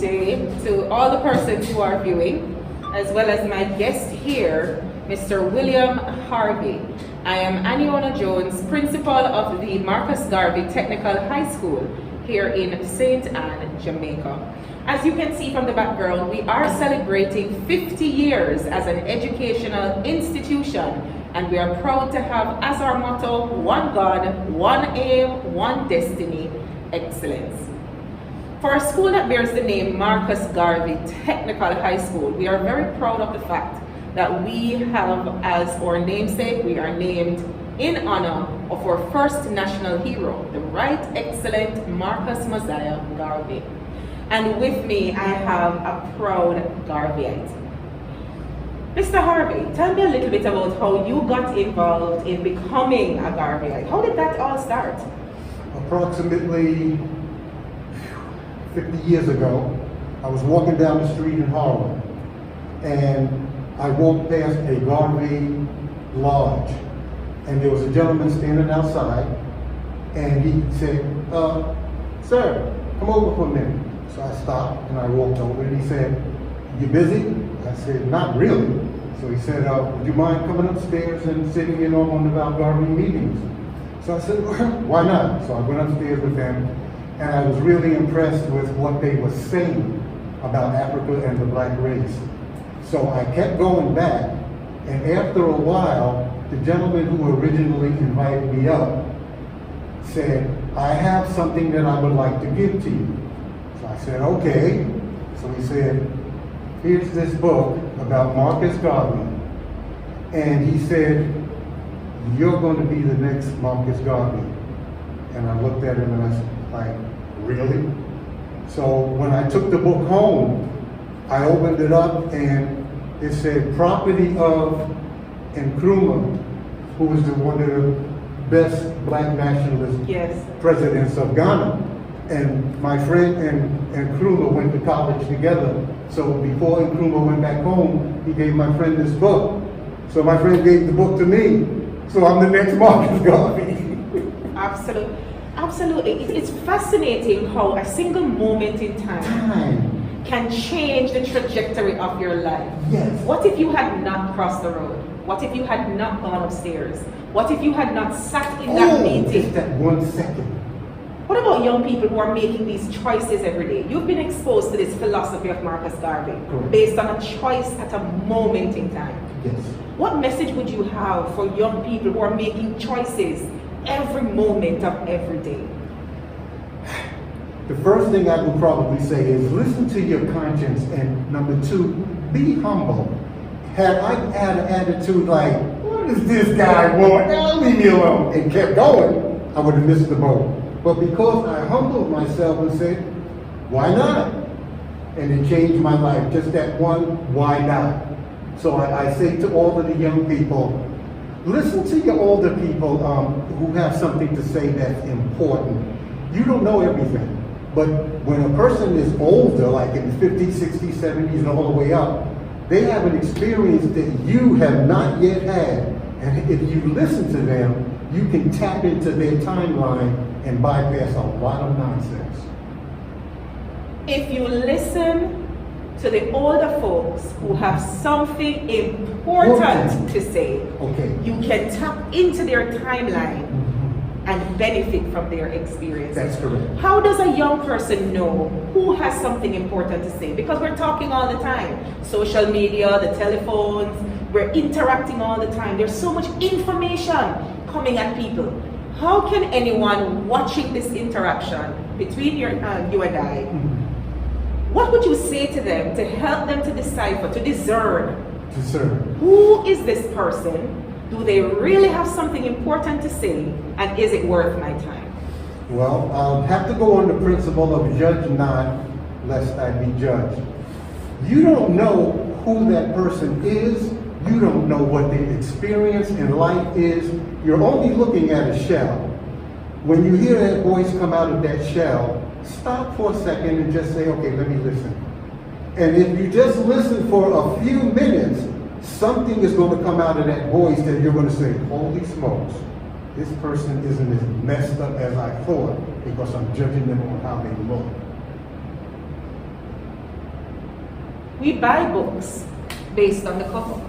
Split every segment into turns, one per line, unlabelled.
day to all the persons who are viewing, as well as my guest here, Mr. William Harvey. I am Anniona Jones, principal of the Marcus Garvey Technical High School here in St. Anne, Jamaica. As you can see from the background, we are celebrating 50 years as an educational institution, and we are proud to have as our motto, one God, one aim, one destiny, excellence. For a school that bears the name Marcus Garvey Technical High School, we are very proud of the fact that we have as our namesake, we are named in honor of our first national hero, the Right Excellent Marcus Mosiah Garvey. And with me, I have a proud Garveyite. Mr. Harvey, tell me a little bit about how you got involved in becoming a Garveyite. How did that all start?
Approximately 50 years ago, I was walking down the street in Harvey, and I walked past a Garvey lodge, and there was a gentleman standing outside, and he said, sir, come over for a minute. So I stopped and I walked over, and he said, you busy? I said, not really. So he said, would you mind coming upstairs and sitting in on one of our Garvey meetings? So I said, well, why not? So I went upstairs with them, and I was really impressed with what they were saying about Africa and the black race. So I kept going back, and after a while, the gentleman who originally invited me up said, I have something that I would like to give to you. So I said, okay. So he said, here's this book about Marcus Garvey. And he said, you're going to be the next Marcus Garvey. And I looked at him and I was like, really? So when I took the book home, I opened it up and it said, property of Nkrumah, who was one of the best black nationalist presidents of Ghana. And my friend and Nkrumah went to college together. So before Nkrumah went back home, he gave my friend this book. So my friend gave the book to me. So I'm the next Marcus Garvey.
Absolutely. Absolutely. It's fascinating how a single moment in time can change the trajectory of your life.
Yes.
What if you had not crossed the road? What if you had not gone upstairs? What if you had not sat in that meeting?
Just that 1 second.
What about young people who are making these choices every day? You've been exposed to this philosophy of Marcus Garvey based on a choice at a moment in time.
Yes.
What message would you have for young people who are making choices every moment of every day?
The first thing I would probably say is listen to your conscience, and number two, be humble. Had I had an attitude like, what does this guy want? Now leave me alone, and kept going, I would have missed the boat. But because I humbled myself and said, why not? And it changed my life, just that one, why not? So I say to all of the young people, listen to your older people who have something to say that's important. You don't know everything, but when a person is older, like in the 50s, 60s, 70s, and all the way up, they have an experience that you have not yet had. And if you listen to them, you can tap into their timeline and bypass a lot of nonsense.
If you listen to the older folks who have something important to say, you can tap into their timeline and benefit from their experiences.
That's correct.
How does a young person know who has something important to say? Because we're talking all the time. Social media, the telephones, we're interacting all the time. There's so much information coming at people. How can anyone watching this interaction between you and I, what would you say to them to help them to decipher, to discern? Who is this person? Do they really have something important to say? And is it worth my time?
Well, I'll have to go on the principle of judge not, lest I be judged. You don't know who that person is. You don't know what their experience in life is. You're only looking at a shell. When you hear that voice come out of that shell, stop for a second and just say, okay, let me listen. And if you just listen for a few minutes, something is going to come out of that voice that you're going to say, holy smokes, this person isn't as messed up as I thought because I'm judging them on how they look.
We buy books based on the cover.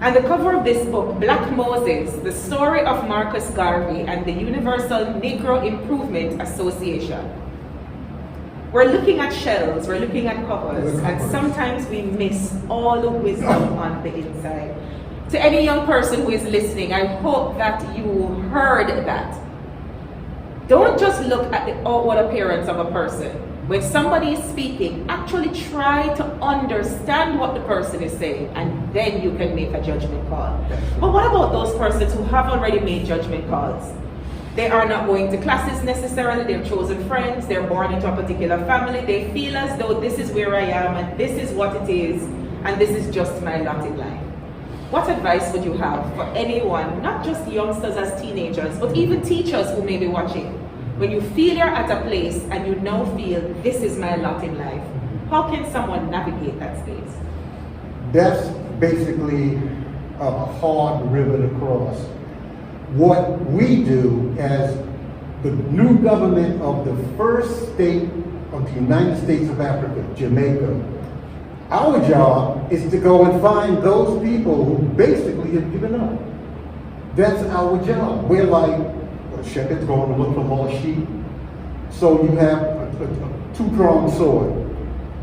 And the cover of this book, Black Moses, the story of Marcus Garvey and the Universal Negro Improvement Association. We're looking at shells, we're looking at covers, and sometimes we miss all the wisdom on the inside. To any young person who is listening, I hope that you heard that. Don't just look at the outward appearance of a person. When somebody is speaking, actually try to understand what the person is saying, and then you can make a judgment call. But what about those persons who have already made judgment calls? They are not going to classes necessarily, they've chosen friends, they're born into a particular family, they feel as though this is where I am and this is what it is, and this is just my lot in life. What advice would you have for anyone, not just youngsters as teenagers, but even teachers who may be watching? When you feel you're at a place and you now feel this is my lot in life, how can someone navigate that space?
That's basically a hard river to cross. What we do as the new government of the first state of the United States of Africa, Jamaica, our job is to go and find those people who basically have given up. That's our job. We're like, well, shepherds going to look for lost sheep. So you have a two-pronged sword.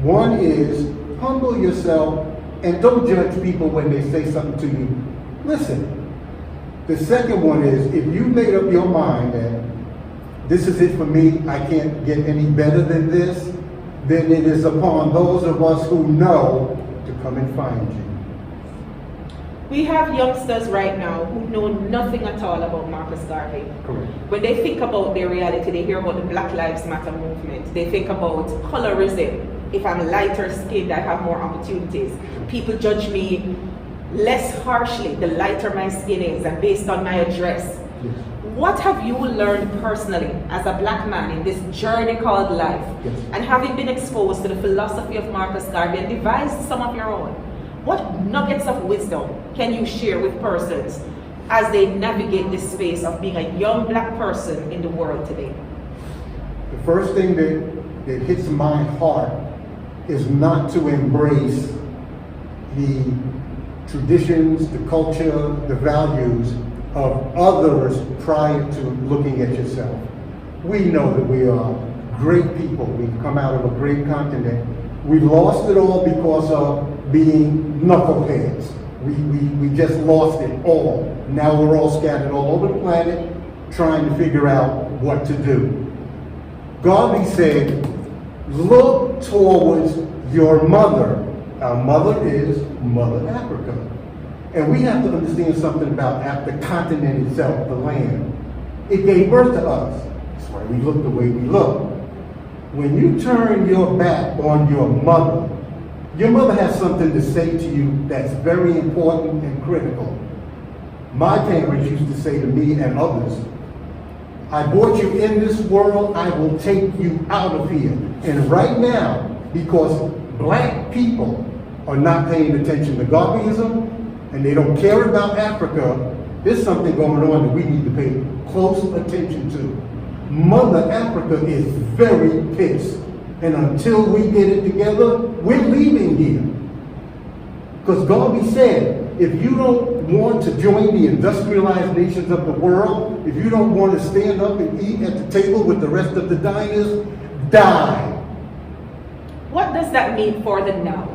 One is humble yourself and don't judge people when they say something to you. Listen. The second one is, if you made up your mind that this is it for me, I can't get any better than this, then it is upon those of us who know to come and find you.
We have youngsters right now who know nothing at all about Marcus Garvey.
Correct.
When they think about their reality, they hear about the Black Lives Matter movement. They think about colorism. If I'm lighter skinned, I have more opportunities. People judge me less harshly the lighter my skin is and based on my address.
Yes.
What have you learned personally as a black man in this journey called life?
Yes. And
having been exposed to the philosophy of Marcus Garvey and devised some of your own, what nuggets of wisdom can you share with persons as they navigate this space of being a young black person in the world today?
the first thing that hits my heart is not to embrace the traditions, the culture, the values of others prior to looking at yourself. We know that we are great people. We've come out of a great continent. We lost it all because of being knuckleheads. We just lost it all. Now we're all scattered all over the planet trying to figure out what to do. Garvey said, look towards your mother. Our mother is Mother Africa. And we have to understand something about the continent itself, the land. It gave birth to us. That's why we look the way we look. When you turn your back on your mother has something to say to you that's very important and critical. My parents used to say to me and others, I brought you in this world, I will take you out of here. And right now, because black people are not paying attention to Garveyism, and they don't care about Africa, there's something going on that we need to pay close attention to. Mother Africa is very pissed. And until we get it together, we're leaving here. Because Garvey said, if you don't want to join the industrialized nations of the world, if you don't want to stand up and eat at the table with the rest of the diners, die.
What does that mean for the now?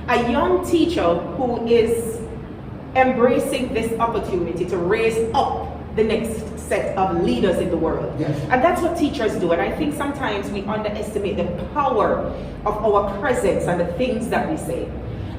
A young teacher who is embracing this opportunity to raise up the next set of leaders in the world.
Yes.
And that's what teachers do. And I think sometimes we underestimate the power of our presence and the things that we say.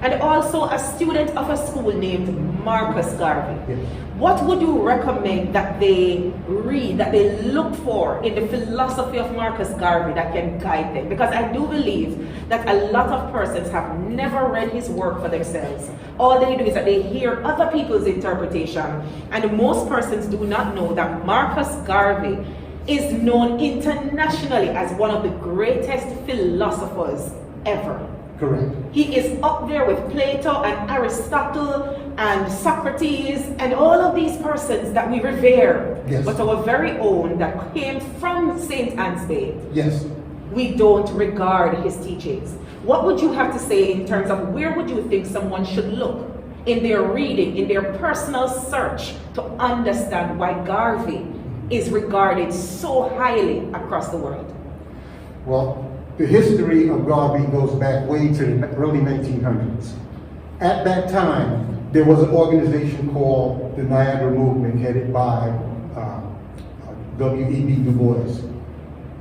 And also a student of a school named Marcus Garvey.
Yes.
What would you recommend that they read, that they look for in the philosophy of Marcus Garvey that can guide them? Because I do believe that a lot of persons have never read his work for themselves. All they do is that they hear other people's interpretation. And most persons do not know that Marcus Garvey is known internationally as one of the greatest philosophers ever.
Correct.
He is up there with Plato and Aristotle and Socrates and all of these persons that we revere.
Yes.
But our very own that came from St. Anne's Bay.
Yes.
We don't regard his teachings. What would you have to say in terms of where would you think someone should look in their reading, in their personal search to understand why Garvey is regarded so highly across the world?
Well, the history of Garvey goes back way to the early 1900s. At that time, there was an organization called the Niagara Movement, headed by W.E.B. Du Bois.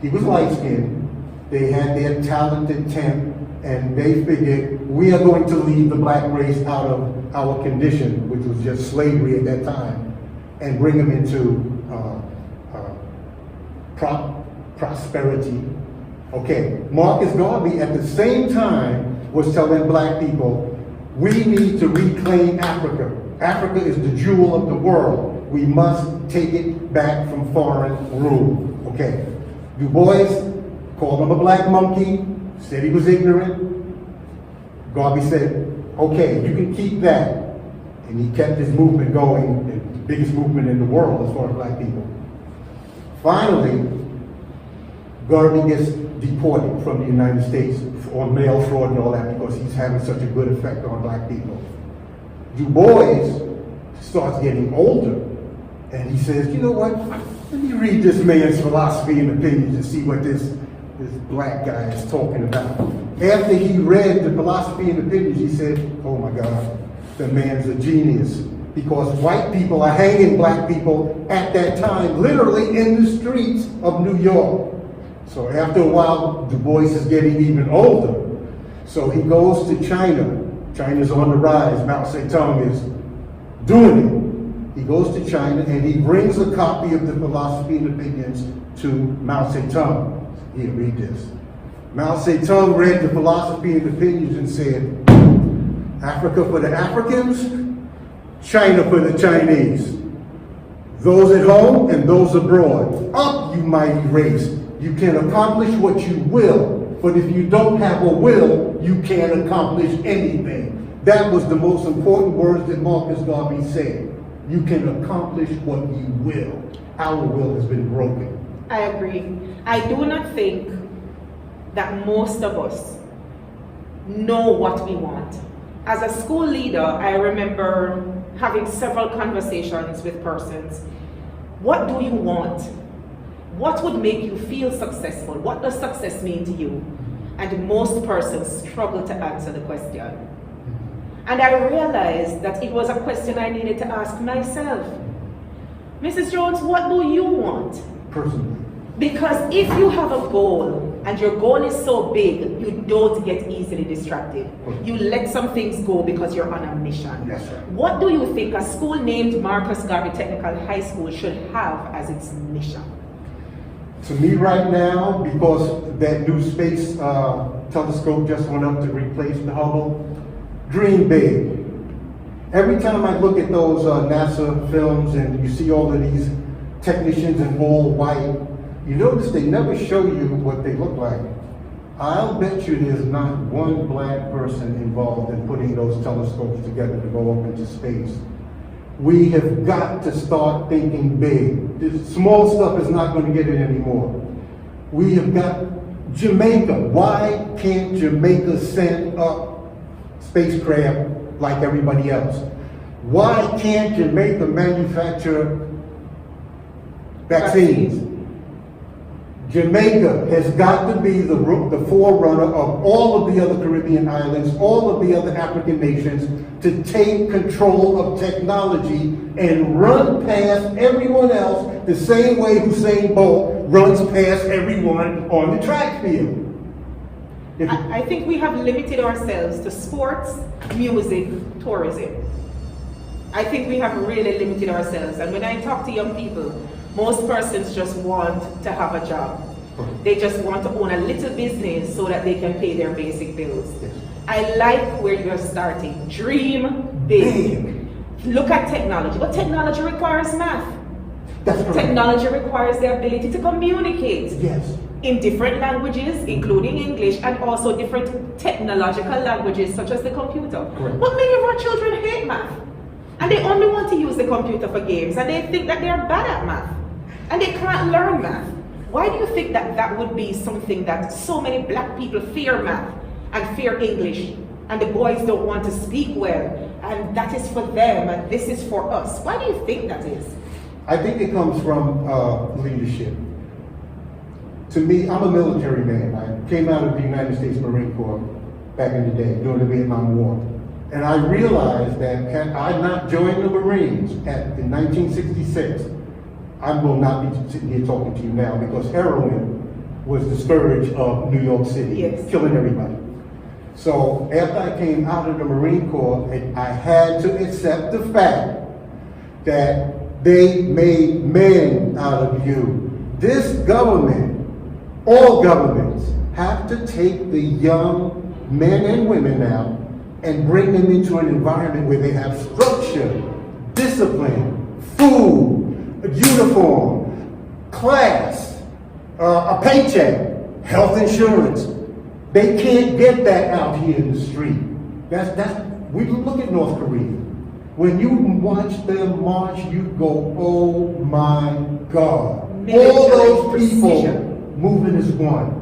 He was light-skinned. They had their talented tent, and they figured, we are going to leave the black race out of our condition, which was just slavery at that time, and bring them into prosperity. Okay, Marcus Garvey at the same time was telling black people, we need to reclaim Africa. Africa is the jewel of the world. We must take it back from foreign rule. Okay, Du Bois called him a black monkey, said he was ignorant. Garvey said, okay, you can keep that. And he kept his movement going, the biggest movement in the world as far as black people. Finally, Garvey gets deported from the United States on mail fraud and all that because he's having such a good effect on black people. Du Bois starts getting older, and he says, you know what, let me read this man's philosophy and opinions and see what this black guy is talking about. After he read the philosophy and opinions, he said, oh my God, the man's a genius, because white people are hanging black people at that time, literally in the streets of New York. So after a while, Du Bois is getting even older. So he goes to China. China's on the rise. Mao Zedong is doing it. He goes to China and he brings a copy of the philosophy and opinions to Mao Zedong. Here, read this. Mao Zedong read the philosophy and opinions and said, Africa for the Africans, China for the Chinese. Those at home and those abroad. Up, you mighty race. You can accomplish what you will, but if you don't have a will, you can't accomplish anything. That was the most important words that Marcus Garvey said. You can accomplish what you will. Our will has been broken.
I agree. I do not think that most of us know what we want. As a school leader, I remember having several conversations with persons. What do you want? What would make you feel successful? What does success mean to you? And most persons struggle to answer the question. And I realized that it was a question I needed to ask myself. Mrs. Jones, what do you want?
Personally.
Because if you have a goal, and your goal is so big, you don't get easily distracted. You let some things go because you're on a mission.
Yes, sir.
What do you think a school named Marcus Garvey Technical High School should have as its mission?
To me right now, because that new space telescope just went up to replace the Hubble, dream big. Every time I look at those NASA films and you see all of these technicians in all white, you notice they never show you what they look like. I'll bet you there's not one black person involved in putting those telescopes together to go up into space. We have got to start thinking big. This small stuff is not going to get it anymore. We have got Jamaica. Why can't Jamaica send up spacecraft like everybody else? Why can't Jamaica manufacture vaccines? Jamaica has got to be the forerunner of all of the other Caribbean islands, all of the other African nations, to take control of technology and run past everyone else the same way Usain Bolt runs past everyone on the track field.
I think we have limited ourselves to sports, music, tourism. I think we have really limited ourselves. And when I talk to young people, most persons just want to have a job. They just want to own a little business so that they can pay their basic bills.
Yes.
I like where you're starting. Dream big. Look at technology. But technology requires math.
That's correct.
Technology requires the ability to communicate.
Yes.
In different languages, including English, and also different technological languages such as the computer.
Correct.
But many of our children hate math. And they only want to use the computer for games, and they think that they are bad at math. And they can't learn math. Why do you think that that would be something that so many black people fear math? and fear English, and the boys don't want to speak well, and that is for them, and this is for us. Why do you think that is?
I think it comes from leadership. To me, I'm a military man. I came out of the United States Marine Corps back in the day, during the Vietnam War. And I realized that had I not joined the Marines in 1966, I will not be sitting here talking to you now, because heroin was the scourge of New York City,
yes,
killing everybody. So after I came out of the Marine Corps, I had to accept the fact that they made men out of you. This government, all governments, have to take the young men and women now and bring them into an environment where they have structure, discipline, food, a uniform, class, a paycheck, health insurance. They can't get that out here in the street. We look at North Korea. When you watch them march, you go, oh my God.
Military
All those people
precision.
moving as one.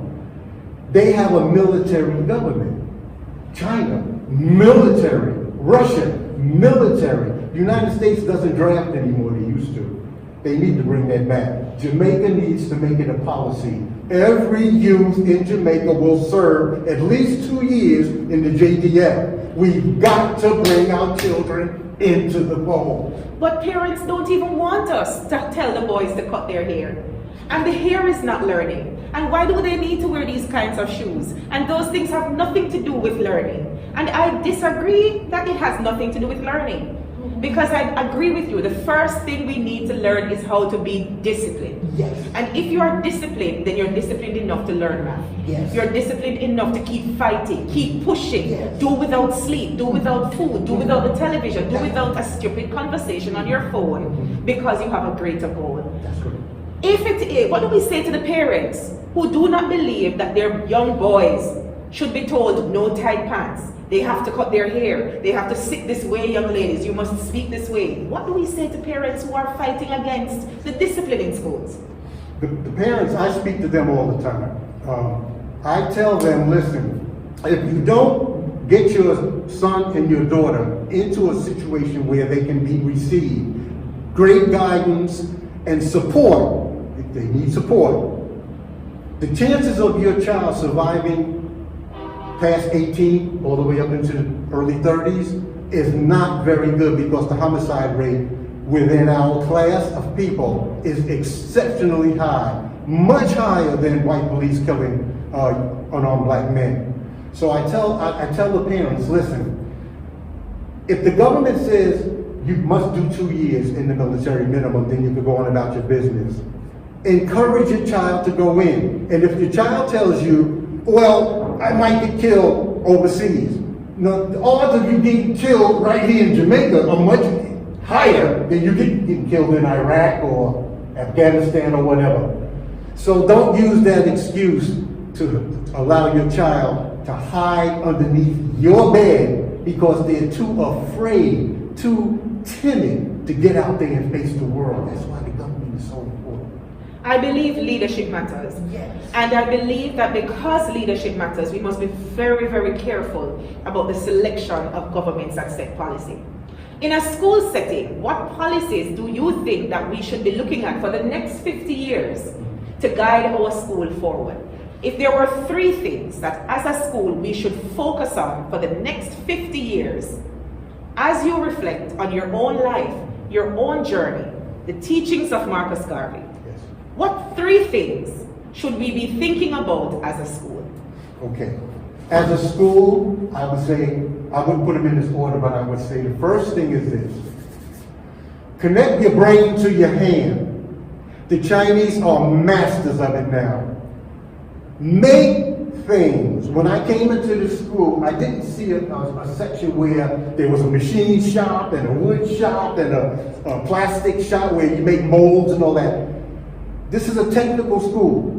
They have a military government. China, military. Russia, military. The United States doesn't draft anymore, they used to. They need to bring that back. Jamaica needs to make it a policy. Every youth in Jamaica will serve at least 2 years in the JDF. We've got to bring our children into the fold.
But parents don't even want us to tell the boys to cut their hair. And the hair is not learning. And why do they need to wear these kinds of shoes? And those things have nothing to do with learning. And I disagree that it has nothing to do with learning. Because I agree with you, the first thing we need to learn is how to be disciplined.
Yes.
And if you are disciplined, then you're disciplined enough to learn math.
Yes.
You're disciplined enough to keep fighting, keep pushing,
yes,
do without sleep, do without food, do without the television, do without a stupid conversation on your phone, because you have a greater goal.
That's correct.
If it is, what do we say to the parents who do not believe that their young boys should be told no tight pants? They have to cut their hair. They have to sit this way, young ladies. You must speak this way. What do we say to parents who are fighting against the discipline in schools?
The parents, I speak to them all the time. I tell them, listen, if you don't get your son and your daughter into a situation where they can be received great guidance and support, if they need support, the chances of your child surviving past 18 all the way up into the early 30s is not very good, because the homicide rate within our class of people is exceptionally high, much higher than white police killing unarmed black men. So I tell the parents, listen, if the government says you must do 2 years in the military minimum, then you can go on about your business. Encourage your child to go in. And if your child tells you, well, I might get killed overseas, now, the odds of you getting killed right here in Jamaica are much higher than you getting killed in Iraq or Afghanistan or whatever. So don't use that excuse to allow your child to hide underneath your bed because they're too afraid, too timid to get out there and face the world. That's why the government is so important.
I believe leadership matters.
Yes.
And I believe that because leadership matters, we must be very, very careful about the selection of governments that set policy. In a school setting, what policies do you think that we should be looking at for the next 50 years to guide our school forward? If there were 3 things that as a school we should focus on for the next 50 years, as you reflect on your own life, your own journey, the teachings of Marcus Garvey,
Yes.
what 3 things should we be thinking about as a school?
Okay. As a school, I would say, I wouldn't put them in this order, but I would say the first thing is this. Connect your brain to your hand. The Chinese are masters of it now. Make things. When I came into the school, I didn't see a section where there was a machine shop and a wood shop and a plastic shop where you make molds and all that. This is a technical school.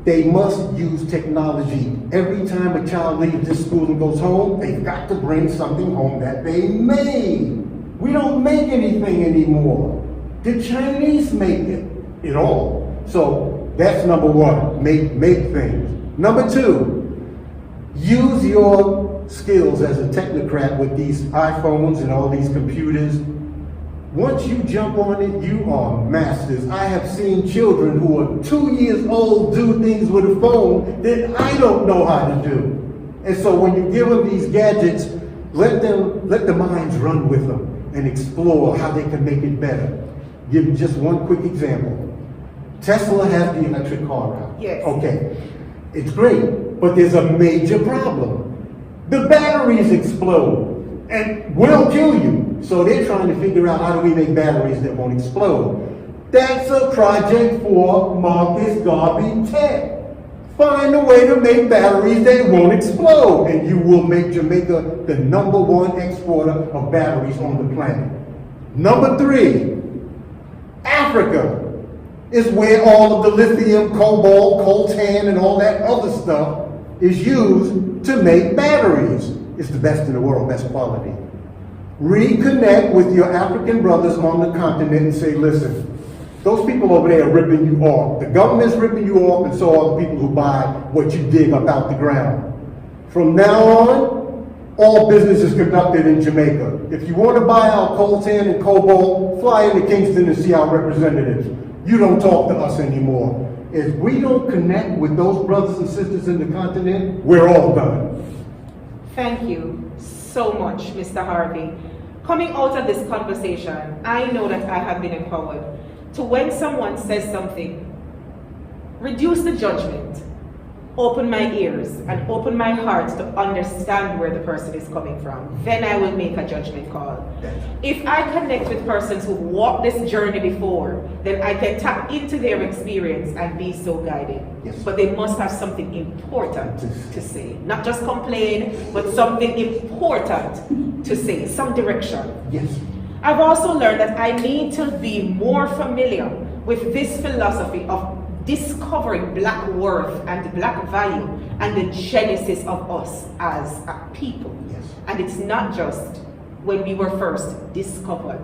They must use technology. Every time a child leaves this school and goes home, they've got to bring something home that they made. We don't make anything anymore. The Chinese make it all. So that's number 1, make things. Number 2, Use your skills as a technocrat with these iPhones and all these computers. Once you jump on it, you are masters. I have seen children who are 2 years old do things with a phone that I don't know how to do. And so when you give them these gadgets, let the minds run with them and explore how they can make it better. Give you just one quick example. Tesla has the electric car out.
Yes.
Okay. It's great, but there's a major problem. The batteries explode and will kill you. So they're trying to figure out how do we make batteries that won't explode. That's a project for Marcus Garvey Tech. Find a way to make batteries that won't explode, and you will make Jamaica the #1 exporter of batteries on the planet. Number 3, Africa is where all of the lithium, cobalt, coltan, and all that other stuff is used to make batteries. It's the best in the world, best quality. Reconnect with your African brothers on the continent and say, listen, those people over there are ripping you off. The government's ripping you off, and so are the people who buy what you dig up out the ground. From now on, all business is conducted in Jamaica. If you want to buy our coltan and cobalt, fly into Kingston and see our representatives. You don't talk to us anymore. If we don't connect with those brothers and sisters in the continent, we're all done.
Thank you so much, Mr. Harvey. Coming out of this conversation, I know that I have been empowered to, when someone says something, reduce the judgment, open my ears and open my heart to understand where the person is coming from. Then I will make a judgment call. If I connect with persons who've walked this journey before, then I can tap into their experience and be so guided.
Yes.
But they must have something important to say. Not just complain, but something important to say, some direction.
Yes.
I've also learned that I need to be more familiar with this philosophy of discovering Black worth and Black value and the genesis of us as a people.
Yes.
And it's not just when we were first discovered.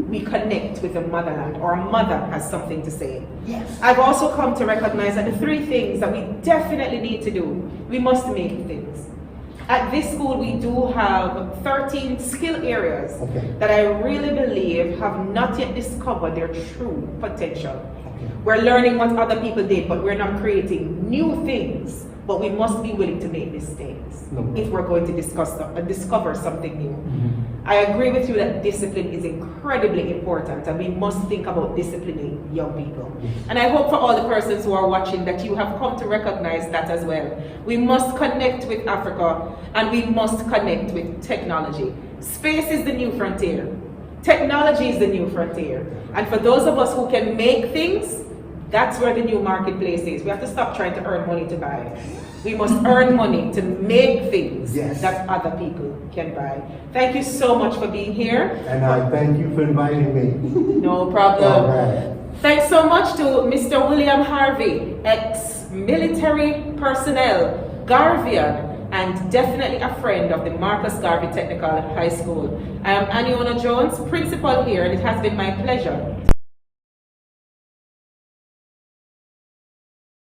We connect with the motherland, or a mother has something to say.
Yes.
I've also come to recognize that the 3 things that we definitely need to do, we must make things. At this school, we do have 13 skill areas that I really believe have not yet discovered their true potential. We're learning what other people did, but we're not creating new things. But we must be willing to make mistakes if we're going to discover something new. I agree with you that discipline is incredibly important, and we must think about disciplining young people. And I hope for all the persons who are watching that you have come to recognize that as well. We must connect with Africa, and we must connect with technology. Space is the new frontier. Technology is the new frontier. And for those of us who can make things, that's where the new marketplace is. We have to stop trying to earn money to buy. We must earn money to make things that other people can buy. Thank you so much for being here.
And I thank you for inviting me.
No problem.
All right.
Thanks so much to Mr. William Harvey, ex-military personnel, Garveyan, and definitely a friend of the Marcus Garvey Technical High School. I am Anniona Jones, principal here, and it has been my pleasure